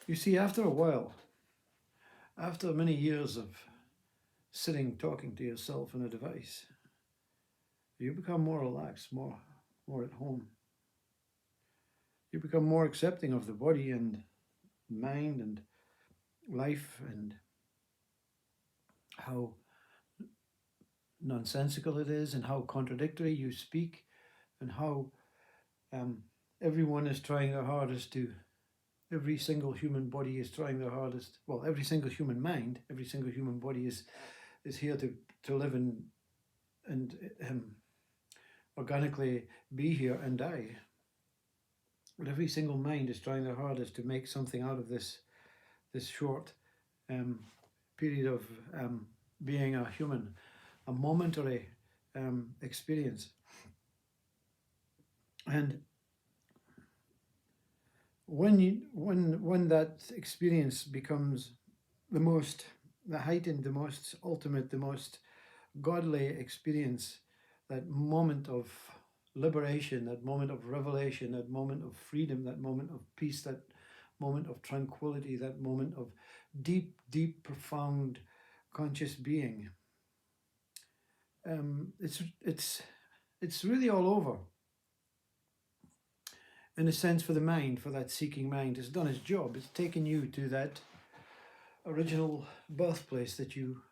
You see, after a while, after many years of sitting talking to yourself in a device, you become more relaxed, more at home. You become more accepting of the body and mind and life and how nonsensical it is and how contradictory you speak and how um, everyone is trying their hardest to, every single human body is trying their hardest, well, every single human mind, every single human body is here to live and organically be here and die. But every single mind is trying their hardest to make something out of this short um, period of being a human, a momentary experience. And when that experience becomes the most, the heightened, the most ultimate, the most godly experience, that moment of liberation, that moment of revelation, that moment of freedom, that moment of peace, that moment of tranquility, that moment of deep, deep, profound conscious being. It's really all over. In a sense, for the mind, for that seeking mind, it's done its job. It's taken you to that original birthplace that you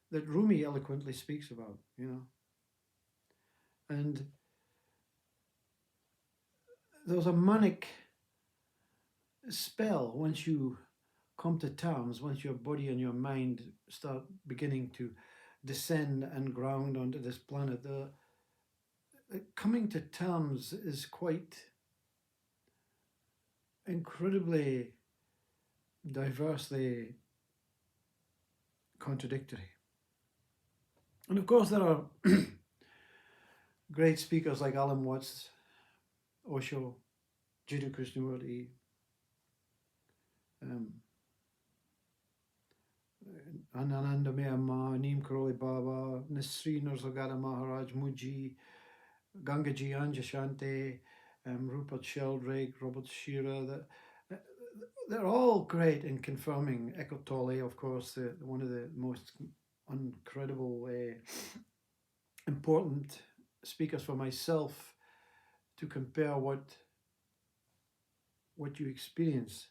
that Rumi eloquently speaks about, And there's a manic spell once you come to terms, once your body and your mind start beginning to descend and ground onto this planet. The coming to terms is quite incredibly diversely contradictory. And of course, there are great speakers like Alan Watts, Osho, Jiddu Krishnamurti, um, Ananda Myanmar, Neem Karoli Baba, Sri Narsargada Maharaj, Muji, Gangaji Anjashante, Rupert Sheldrake, Robert Shearer. They're all great in confirming. Eckhart Tolle, of course, one of the most incredible, important speakers for myself to compare what you experience,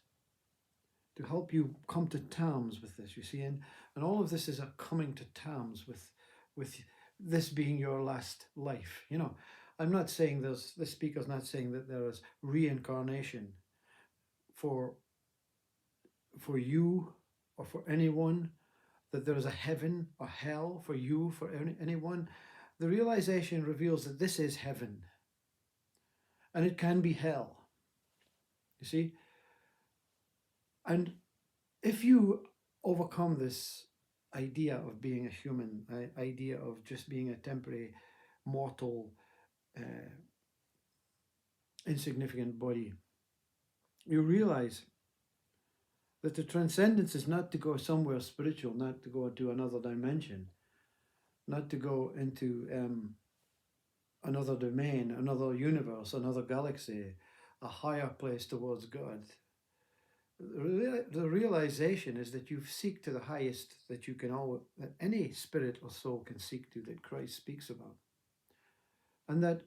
to help you come to terms with this, you see. And all of this is a coming to terms with this being your last life. I'm not saying this speaker's not saying that there is reincarnation for you or for anyone, that there is a heaven or hell for you, for anyone. The realization reveals that this is heaven and it can be hell, you see. And if you overcome this idea of being a human, idea of just being a temporary, mortal, insignificant body, you realize that the transcendence is not to go somewhere spiritual, not to go to another dimension, not to go into another domain, another universe, another galaxy, a higher place towards God. The realization is that you seek to the highest that you can that any spirit or soul can seek to, that Christ speaks about, and that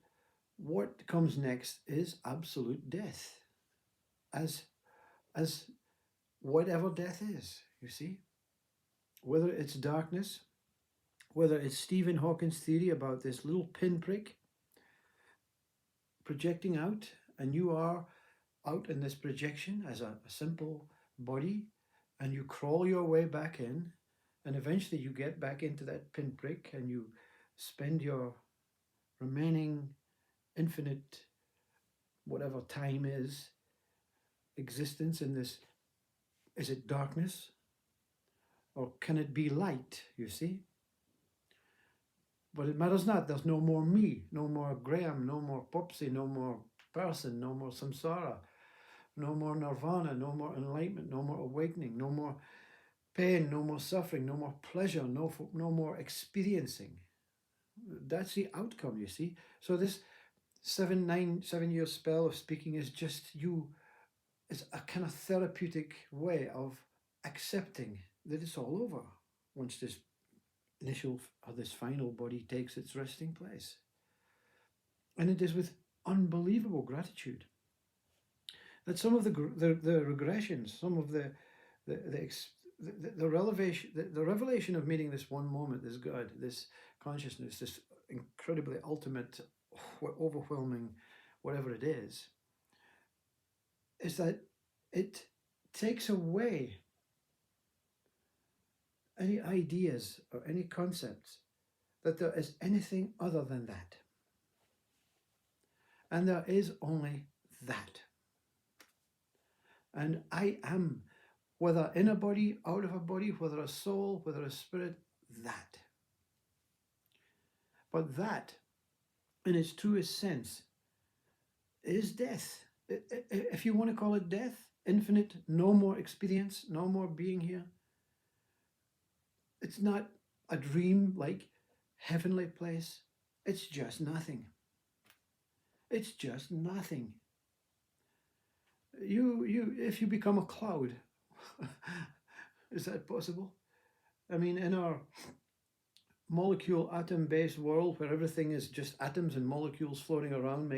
what comes next is absolute death, as whatever death is. You see, whether it's darkness, whether it's Stephen Hawking's theory about this little pinprick projecting out, and you are out in this projection as a simple body, and you crawl your way back in, and eventually you get back into that pinprick and you spend your remaining infinite, whatever time is, existence in this. Is it darkness or can it be light, you see? But it matters not. There's no more me, no more Graham, no more Popsy, no more person, no more samsara, no more nirvana, no more enlightenment, no more awakening, no more pain, no more suffering, no more pleasure, no more experiencing. That's the outcome, you see. So this 7 year spell of speaking is just you is a kind of therapeutic way of accepting that it's all over once this initial or this final body takes its resting place. And it is with unbelievable gratitude that some of the regressions, some of the, the, the revelation of meeting this one moment, this God, this consciousness, this incredibly ultimate, overwhelming, whatever it is that it takes away any ideas or any concepts that there is anything other than that. And there is only that. And I am, whether in a body, out of a body, whether a soul, whether a spirit, that. But that, in its truest sense, is death. If you want to call it death, infinite, no more experience, no more being here. It's not a dream like heavenly place. It's just nothing. It's just nothing. If you become a cloud, is that possible? I mean, in our molecule atom-based world where everything is just atoms and molecules floating around,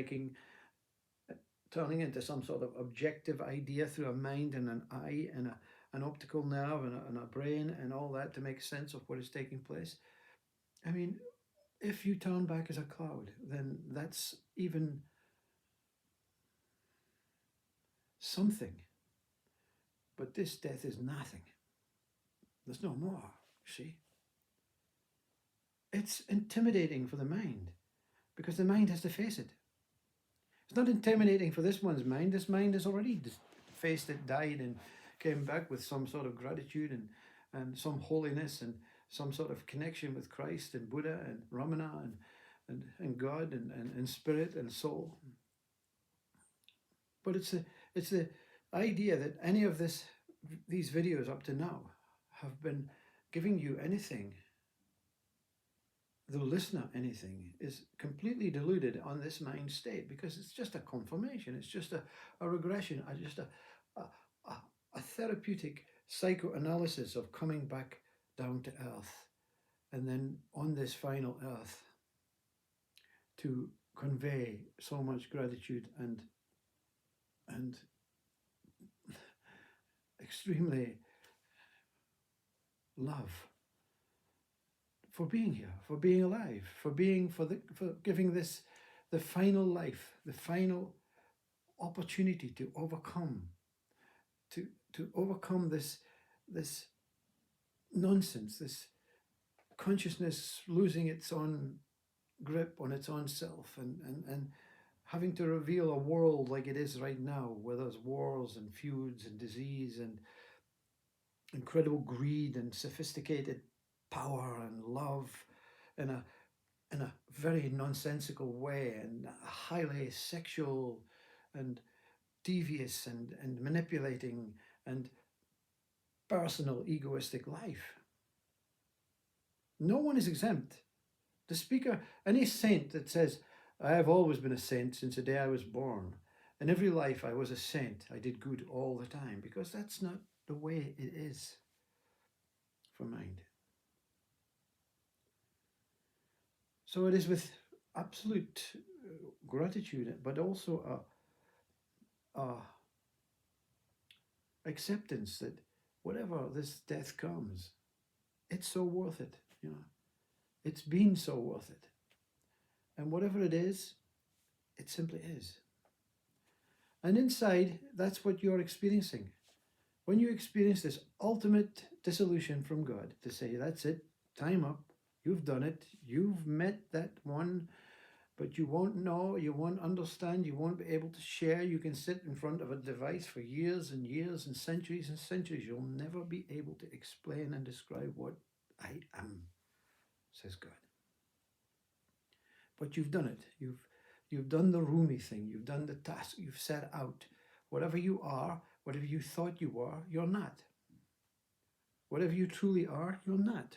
turning into some sort of objective idea through a mind and an eye and an optical nerve and a brain and all that to make sense of what is taking place. I mean, if you turn back as a cloud, then that's even something. But this death is nothing. There's no more, see? It's intimidating for the mind because the mind has to face it. It's not intimidating for this one's mind. This mind has already faced it, died, and came back with some sort of gratitude and some holiness and some sort of connection with Christ and Buddha and Ramana and God and spirit and soul. But it's the idea that any of these videos up to now have been giving you anything, the listener anything, is completely deluded on this mind state because it's just a confirmation. It's just a regression, just a therapeutic psychoanalysis of coming back down to earth and then on this final earth to convey so much gratitude and extremely love for being here, for being alive, for giving this the final life, the final opportunity to overcome this nonsense, this consciousness losing its own grip on its own self and having to reveal a world like it is right now, where there's wars and feuds and disease and incredible greed and sophisticated power and love in a very nonsensical way, and a highly sexual and devious and manipulating and personal egoistic life. No one is exempt. The speaker, any saint that says, I have always been a saint since the day I was born. In every life I was a saint. I did good all the time, because that's not the way it is for mind. So it is with absolute gratitude, but also a acceptance that whatever this death comes, it's so worth it, you know. It's been so worth it. And whatever it is, it simply is. And inside, that's what you're experiencing. When you experience this ultimate dissolution from God, to say, that's it, time up, you've done it, you've met that one, but you won't know, you won't understand, you won't be able to share. You can sit in front of a device for years and years and centuries. You'll never be able to explain and describe what I am, says God. But you've done it. You've done the Rumi thing. You've done the task. You've set out. Whatever you are, whatever you thought you were, you're not. Whatever you truly are, you're not.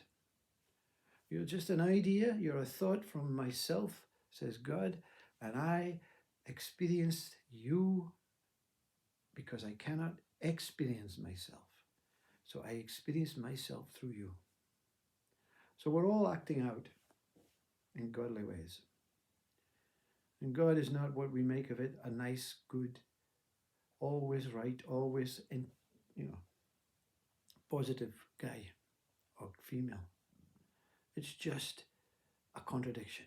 You're just an idea. You're a thought from myself, says God, and I experienced you because I cannot experience myself. So I experience myself through you. So we're all acting out in godly ways. And God is not what we make of it, a nice, good, always right, always in, positive guy or female. It's just a contradiction.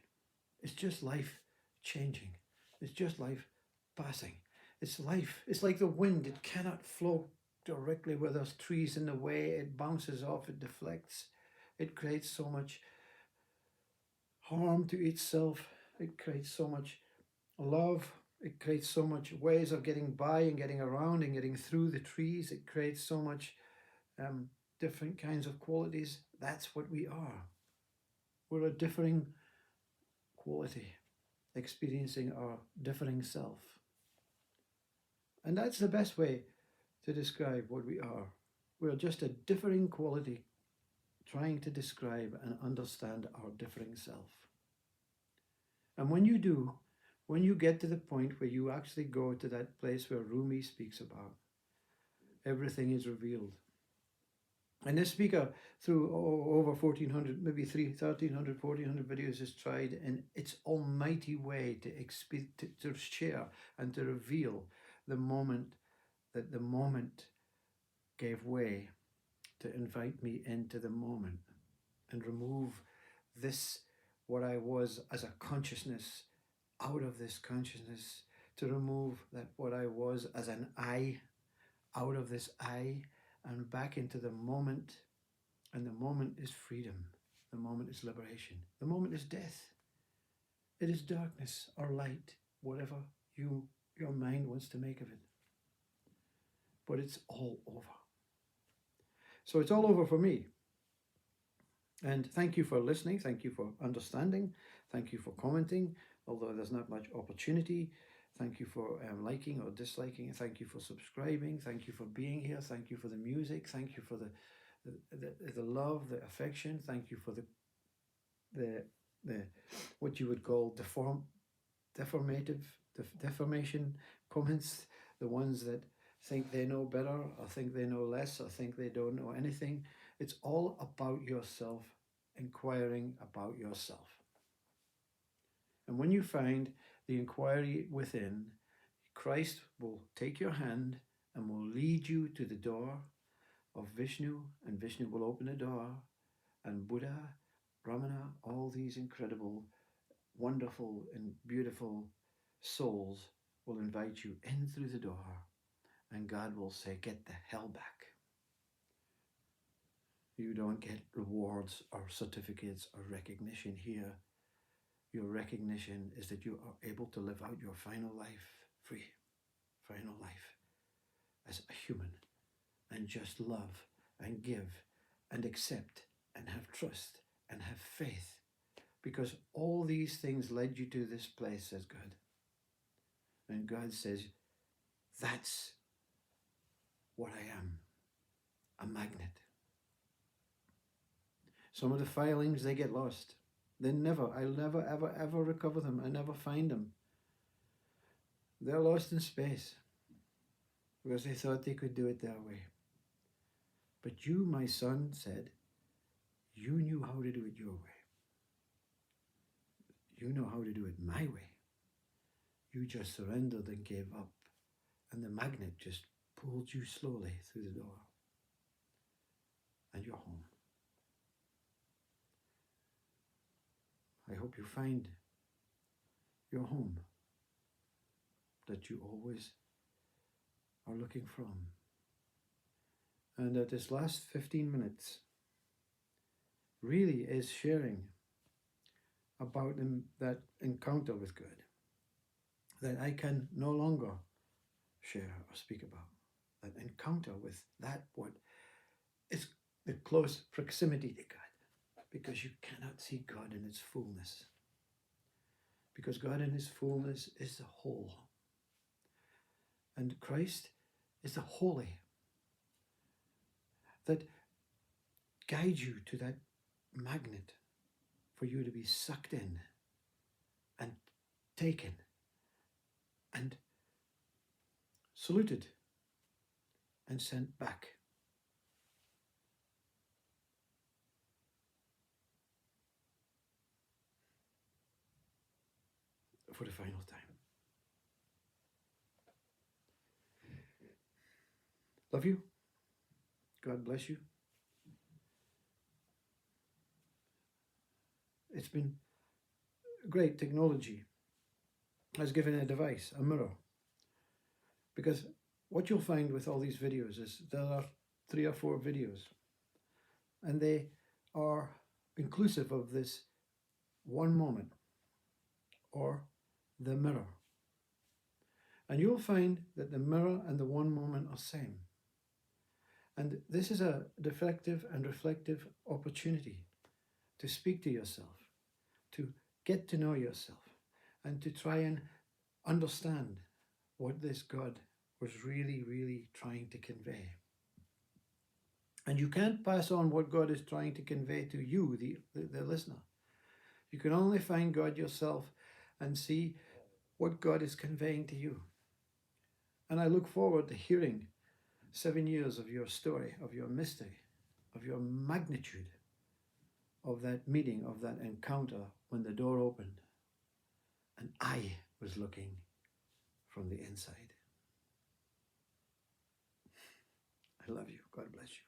It's just life changing. It's just life passing. It's life. It's like the wind. It cannot flow directly where there's trees in the way. It bounces off. It deflects. It creates so much harm to itself. It creates so much love. It creates so much ways of getting by and getting around and getting through the trees. It creates so much different kinds of qualities. That's what we are. We're a differing quality, experiencing our differing self. And that's the best way to describe what we are. We're just a differing quality trying to describe and understand our differing self. And when you do, when you get to the point where you actually go to that place where Rumi speaks about, everything is revealed. And this speaker, through over 1,400, maybe 1,300, 1,400 videos, has tried in its almighty way to share and to reveal the moment that the moment gave way to invite me into the moment and remove this, what I was as a consciousness, out of this consciousness, to remove that what I was as an I, out of this I, and back into the moment. And the moment is freedom. The moment is liberation. The moment is death. It is darkness or light, whatever your mind wants to make of it. But it's all over. So it's all over for me. And thank you for listening. Thank you for understanding. Thank you for commenting, although there's not much opportunity. Thank you for liking or disliking. Thank you for subscribing. Thank you for being here. Thank you for the music. Thank you for the love, the affection. Thank you for the what you would call deformation comments, the ones that think they know better or think they know less or think they don't know anything. It's all about yourself, inquiring about yourself. And when you find the inquiry within, Christ will take your hand and will lead you to the door of Vishnu, and Vishnu will open the door, and Buddha, Ramana, all these incredible, wonderful and beautiful souls will invite you in through the door, and God will say, get the hell back. You don't get rewards or certificates or recognition here. Your recognition is that you are able to live out your final life free, final life as a human, and just love and give and accept and have trust and have faith, because all these things led you to this place, says God. And God says, that's what I am, a magnet. Some of the filings, they get lost. I'll never, ever, ever recover them. I never find them. They're lost in space because they thought they could do it their way. But you, my son, said, you knew how to do it your way. You know how to do it my way. You just surrendered and gave up. And the magnet just pulled you slowly through the door. And you're home. I hope you find your home that you always are looking from. And that this last 15 minutes really is sharing about that encounter with God that I can no longer share or speak about. That encounter with that what is the close proximity to God, because you cannot see God in its fullness. Because God in his fullness is the whole. And Christ is the holy that guides you to that magnet for you to be sucked in and taken and saluted and sent back for the final time. Love you. God bless you. It's been great. Technology has given a device, a mirror. Because what you'll find with all these videos is there are 3 or 4 videos, and they are inclusive of this one moment, or the mirror. And you'll find that the mirror and the one moment are same. And this is a deflective and reflective opportunity to speak to yourself, to get to know yourself, and to try and understand what this God was really, really trying to convey. And you can't pass on what God is trying to convey to you, the listener. You can only find God yourself and see what God is conveying to you. And I look forward to hearing 7 years of your story, of your mystery, of your magnitude, of that meeting, of that encounter when the door opened and I was looking from the inside. I love you. God bless you.